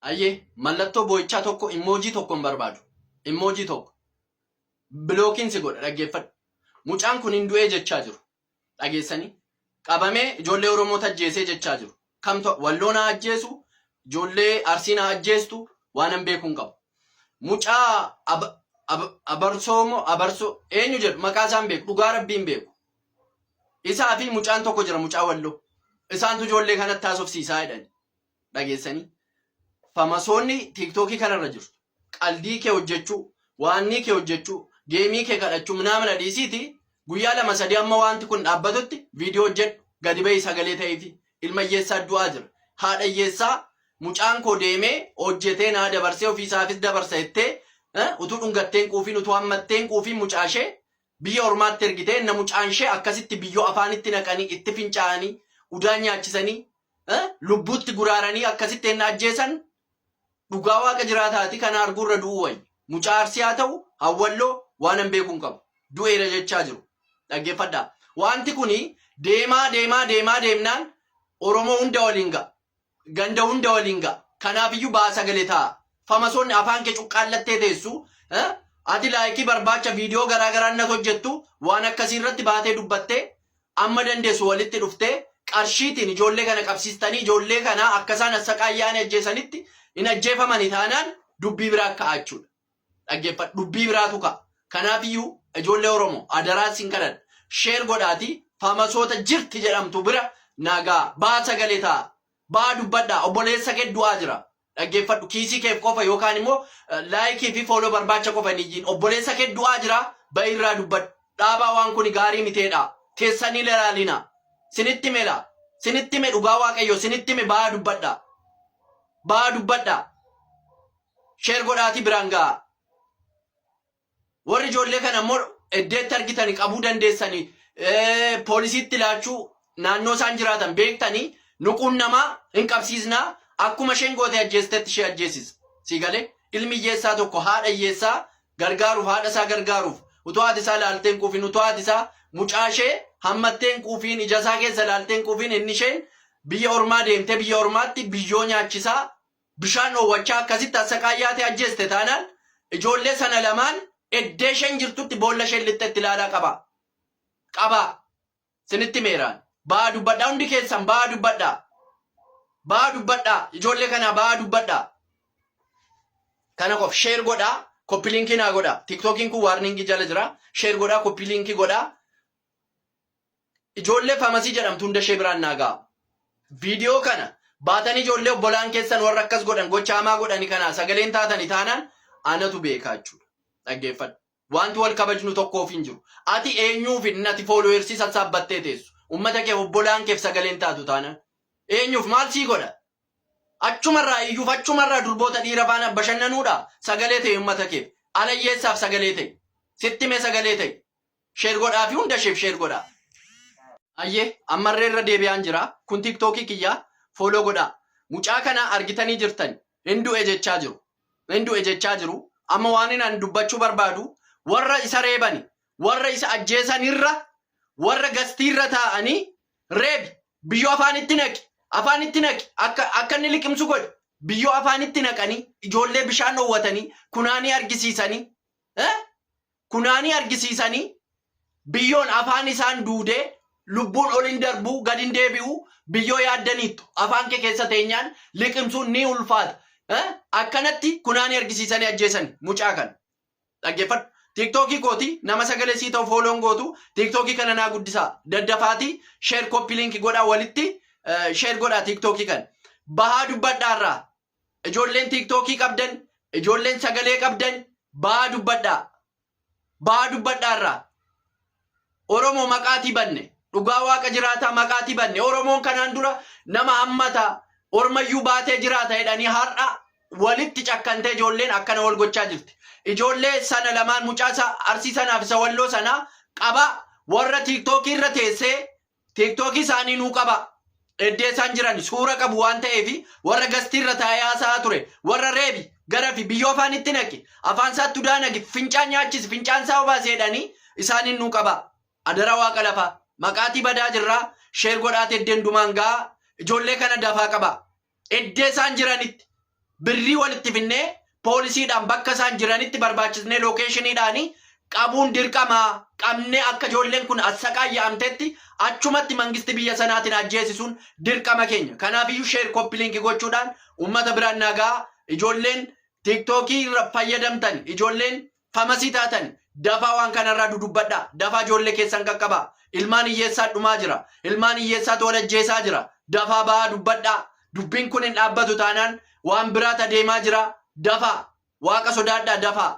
Ayyee mallattoo boo'ichaa tokko emoojii tokko hin barbaadu. Emoojii tokko bilookiin si godha dhaggeeffadhu. Mucaan kun hin du'ee jechaa jiru. Dhageessanii qabamee ijoollee Oromoo ajjeesee jechaa jiru. Kamtu Walloon ajjeesu ijoollee Arsiin ajjeestu waan hin beekun qabu. Mucaa abarsoo eenyu jedhu maqaa isaan beeku dhugaa rabbiin beeku. Isaa fi mucaan tokko jira mucaa Walloo. Isaantu ijoollee kanatti taasofsiisaa jedhani. Dhageessanii Famasoonni TikTokii kanarra jirtu. Qaldii kee hojjechuu, waannii kee hojjechuu, geemii kee kadhachuu namna dhiisiiti. Guyyaa 2-3 amma wanti kun dhaabbatutti viidiyoo hojjedhu gadi bahii sagalee ta'eefi ilma hiyyeessaa du'aa jira. Haadha hiyyeessaa mucaan koo deemee hojjetee naa dabarsee ofiisaafis dabarsa jettee utuu dhungatteen quufiin utuu hammatteen quufiin mucaashee biyya ormaatti ergitee na mucaan ishee akkasitti biyyoo afaanitti naqanii itti fincaa'anii udaan nyaachisanii lubbuutti guraaranii akkasitti hin ajjeesan dhugaa waaqa jiraataati kana arguurra du'uu wayi. Mucaa Arsii haa ta'u Hawwalloo waan hin beekuun qabu. Du'eera jechaa jiru. Dhaggeeffadhaa. Wanti kuni deemnaan Oromoo hunda waliin ga'a. Ganda hunda waliin ga'a. Kanaafiyyuu ba'aa sagalee ta'a. Famasoonni afaan kee cuqqaallattee teessu. Ati laayikii barbaacha viidiyoo garaagaraa natti hojjettu waan akkasii irratti baatee dubbattee amma dandeessu walitti dhuftee qarshiitiin ijoollee kana qabsiistanii ijoollee kana akka isaan assaqaayyaan ajjeesanitti hin ajjeefamani taanaan dubbii biraa ka'a jechuudha. Dhaggeeffadhu dubbii biraatu ka'a. Kanaafiyyuu ijoollee Oromoo adaraa sin kadhadha. Sheer godhaati Famasoota jirti jedhamtu bira nagaa ba'aa sagalee ta'a. Ba'aa dubbadhaa obboleessa kee du'aa jira. Dhaggeeffadhu kiisii keef qofa yookaan immoo laayikii fi fooloo barbaacha qofa hin ijjiin obboleessa kee du'aa jira ba'i irraa dubbadhu. Dhaabaa waan kun gaarii miteedha. Teessanii ilaalina. Sinitti mela. Sinitti me dhugaa waaqayyo sinitti me ba'aa dubbadhaa. Ba'aa dubbadhaa. Sheer godhaati biraan ga'a. Warri ijoollee kana immoo eddeetti argitanii qabuu dandeessanii poolisiitti laachuu naannoo isaan jiraatan beektanii nuquun namaa hin qabsiisnaa akkuma isheen goote ajjeestetti ishee ajjeesisa. Si galee ilmi hiyyeessaa tokko haadha hiyyeessaa gargaaruuf haadha isaa gargaaruuf utuu haati isaa laalteen quufiin utuu haati isaa mucaa ishee hammatteen quufiin ija isaa keessa laalteen quufiin inni isheen biyya ormaa deemtee biyya ormaatti biyyoo nyaachisaa bishaan dhoowwachaa akkasitti assaqaayyaatee ajjeeste taanaan ijoollee sana lamaan eddee isheen jirtutti boolla isheen lixxetti ilaalaa qaba. Qaba. Sinitti meeraan. Ba'aa dubbadhaa hundi keessan ba'aa dubbadhaa. Ba'aa dubbadhaa. Ijoollee kana ba'aa dubbadhaa. Kana qof sheer godhaa. Koppi liinkii naa godhaa. TikTokiin kun waarningii jala jira. Sheer godhaa koppi liinkii godhaa. Ijoollee Famasii jedhamtu hunda ishee biraan naa ga'a. Viidiyoo kana baatanii ijoollee obbolaan keessan warra akkas godhan gocha hamaa godhani kana sagaleen taatanii taanaan anatu beekaa jechuudha. Dhaggeeffadhu. Wanti wal kabajnu tokkoof hin jiru. Ati eenyuuf nati fooloowersii sassaabbattee teessu. Uummata keef obbolaan keef sagaleen taatu taanaan. Eenyuuf maal sii godha? Achumarraa iyyuuf achumarraa durboota dhiira faana bashannanuudha. Sagalee ta'e uummata keef. Alayyeessaaf sagalee ta'e. Sittime sagalee ta'e. Sheer godhaa fi hunda isheef sheer godhaa. Ayyee ammarree irra deebi'aan jira. Kun TikTokii kiyyaa fooloo godhaa. Mucaa kana argitanii jirtan. Hin du'e jechaa jiru. Hin du'e jechaa jiru. Amma waan inni dubbachuu barbaadu warra isa reebani warra isa ajjeesanirra warra gastiirra taa'anii reebi biyyoo afaanitti naqi akka inni liqimsu godhe biyyoo afaanitti naqanii ijoollee bishaan dhoowwatanii kunaanii argisiisanii biyyoon afaan isaan duudee lubbuun ol hin darbuu gad hin deebi'u biyyoo yaaddaniittu afaan kee keessa teenyaan liqimsuun ni ulfaata. Akkanatti kunaanii argisiisanii ajjeesani mucaa kana. Dhaggeeffadhu. TikTokii kooti nama sagalee sii ta'u fooloon gootu TikTokii kana naa guddisaa. Daddafaati sheer koppi liinkii godhaa walitti sheer godhaa TikTokii kana. Bahaa dubbadhaarraa ijoolleen TikTokii qabdan ijoolleen sagalee qabdan bahaa dubbadhaa. Bahaa dubbadhaarraa Oromoo maqaatii banne dhugaa waaqa jiraataa maqaatii banne Oromoon kanaan dura nama hammata ormayyuu baatee jiraata jedhanii har'a walitti cakkantee ijoolleen akkana wal gochaa jirti. Ijoollee sana lamaan mucaa Arsii sanaaf isa Walloo sana qaba warra TikTokii irra teessee TikTokii isaanii nuu qaba. Eddee isaan jiran suura qabu waan ta'eef warra gastii irra taa'ee haasa'aa ture warra reebi gara fi biyyoo afaanitti naqi afaan isaatti udaa naqi fincaan nyaachisi fincaan isaa obaasee jedhanii isaanii nuu qaba. Adara waaqa lafaa maqaatii badaa jirraa sheer godhaate eddeen dumaan ga'a. Ijoollee kana dafaa qaba. Eddee isaan jiranitti birrii walitti finnee poolisiidhaan bakka isaan jiranitti barbaachisnee lookeeshiniidhaanii qabuun dirqamaa qabnee akka ijoolleen kun assaqaayya'amtetti achumatti mangisti biyya sanaatiin ajjeesisuun dirqama keenya. Kanaafiyyuu sheer koppiliinki gochuudhaan uummata biraan nagaa ijoolleen tiiktookii irra fayyadamtan ijoolleen famasii taatan dafaa waan kanarraa dudubbadhaa dafaa ijoollee keessan qaqqabaa ilmaan hiyyeessaa dhumaa jira ilmaan hiyyeessaa toolajjeesaa jira dafaa ba'aa dubbadhaa dubbiin kun hin dhaabbatu taanaan waan biraata deemaa jira dafaa waaqa sodaadhaa dafaa.